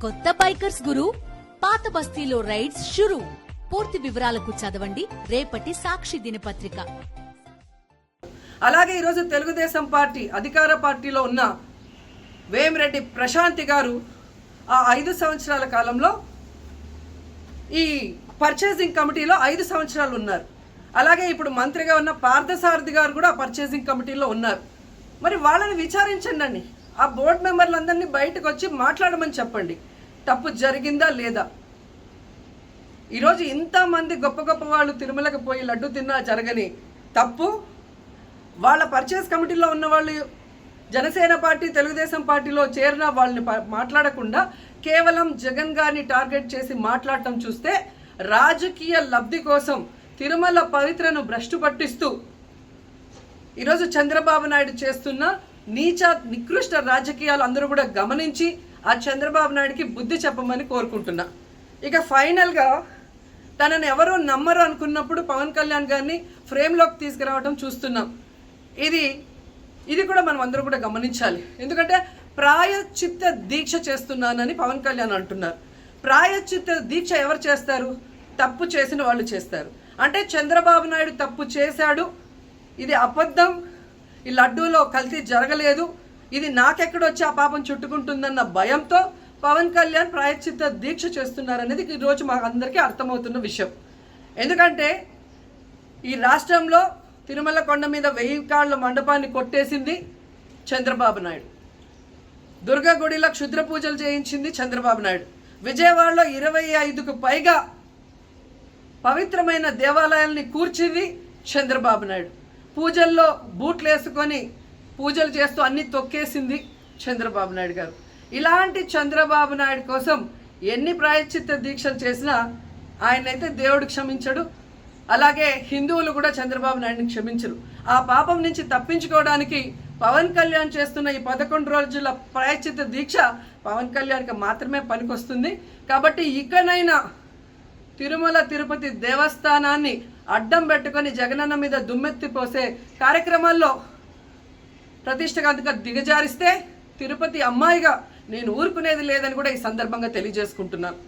కొత్త బైకర్స్ గురు పాత బస్తీలో రైడ్స్ షురు. పూర్తి వివరాలకు చదవండి రేపటి సాక్షి దినపత్రిక. అలాగే ఈరోజు తెలుగుదేశం పార్టీ అధికార పార్టీలో ఉన్న వేమిరెడ్డి ప్రశాంతి గారు ఆ 5 సంవత్సరాల కాలంలో ఈ పర్చేసింగ్ కమిటీలో 5 సంవత్సరాలు ఉన్నారు. అలాగే ఇప్పుడు మంత్రిగా ఉన్న పార్థసారథి గారు కూడా పర్చేసింగ్ కమిటీలో ఉన్నారు. మరి వాళ్ళని విచారించండి. ఆ బోర్డు మెంబర్లందరినీ బయటకు వచ్చి మాట్లాడమని చెప్పండి. తప్పు జరిగిందా లేదా? ఈరోజు ఇంతమంది గొప్ప గొప్ప వాళ్ళు తిరుమలకు పోయి లడ్డు తిన్నా జరగని తప్పు వాళ్ళ పర్చేస్ కమిటీలో ఉన్న వాళ్ళు జనసేన పార్టీ తెలుగుదేశం పార్టీలో చేరిన వాళ్ళని మాట్లాడకుండా కేవలం జగన్ గారిని టార్గెట్ చేసి మాట్లాడటం చూస్తే రాజకీయ లబ్ధి కోసం తిరుమల పవిత్రను భ్రష్టు పట్టిస్తూ ఈరోజు చంద్రబాబు నాయుడు చేస్తున్న నీచ నికృష్ట రాజకీయాలు అందరూ కూడా గమనించి ఆ చంద్రబాబు నాయుడికి బుద్ధి చెప్పమని కోరుకుంటున్నా. ఇక ఫైనల్గా తనని ఎవరో నమ్మరు అనుకున్నప్పుడు పవన్ కళ్యాణ్ గారిని ఫ్రేమ్లోకి తీసుకురావడం చూస్తున్నాం. ఇది కూడా మనం అందరూ కూడా గమనించాలి. ఎందుకంటే ప్రాయశ్చిత్త దీక్ష చేస్తున్నానని పవన్ కళ్యాణ్ అంటున్నారు. ప్రాయశ్చిత్త దీక్ష ఎవరు చేస్తారు? తప్పు చేసిన వాళ్ళు చేస్తారు. అంటే చంద్రబాబు నాయుడు తప్పు చేశాడు, ఇది అబద్ధం, ఈ లడ్డూలో కల్తీ జరగలేదు, ఇది నాకెక్కడొచ్చి ఆ పాపం చుట్టుకుంటుందన్న భయంతో పవన్ కళ్యాణ్ ప్రాయశ్చిత్త దీక్ష చేస్తున్నారనేది ఈరోజు మాకు అందరికీ అర్థమవుతున్న విషయం. ఎందుకంటే ఈ రాష్ట్రంలో తిరుమల కొండ మీద 1000 కాళ్ళ మండపాన్ని కొట్టేసింది చంద్రబాబు నాయుడు. దుర్గా గుడిలో క్షుద్ర పూజలు చేయించింది చంద్రబాబు నాయుడు. విజయవాడలో 25కు పైగా పవిత్రమైన దేవాలయాల్ని కూర్చింది చంద్రబాబు నాయుడు. పూజల్లో బూట్లు వేసుకొని పూజలు చేస్తూ అన్ని తొక్కేసింది చంద్రబాబు నాయుడు గారు. ఇలాంటి చంద్రబాబు నాయుడు కోసం ఎన్ని ప్రాయశ్చిత్త దీక్షలు చేసినా ఆయనైతే దేవుడు క్షమించడు. అలాగే హిందువులు కూడా చంద్రబాబు నాయుడిని క్షమించరు. ఆ పాపం నుంచి తప్పించుకోవడానికి పవన్ కళ్యాణ్ చేస్తున్న ఈ 11 రోజుల ప్రాయశ్చిత్త దీక్ష పవన్ కళ్యాణ్కి మాత్రమే పనికొస్తుంది. కాబట్టి ఇకనైనా తిరుమల తిరుపతి దేవస్థానాన్ని అడ్డం పెట్టుకొని జగనన్న మీద దుమ్మెత్తి పోసే కార్యక్రమాల్లో ప్రతిష్టగా దిగజారిస్తే తిరుపతి అమ్మాయిగా నేను ఊరుకునేది లేదని కూడా ఈ సందర్భంగా తెలియజేసుకుంటున్నాను.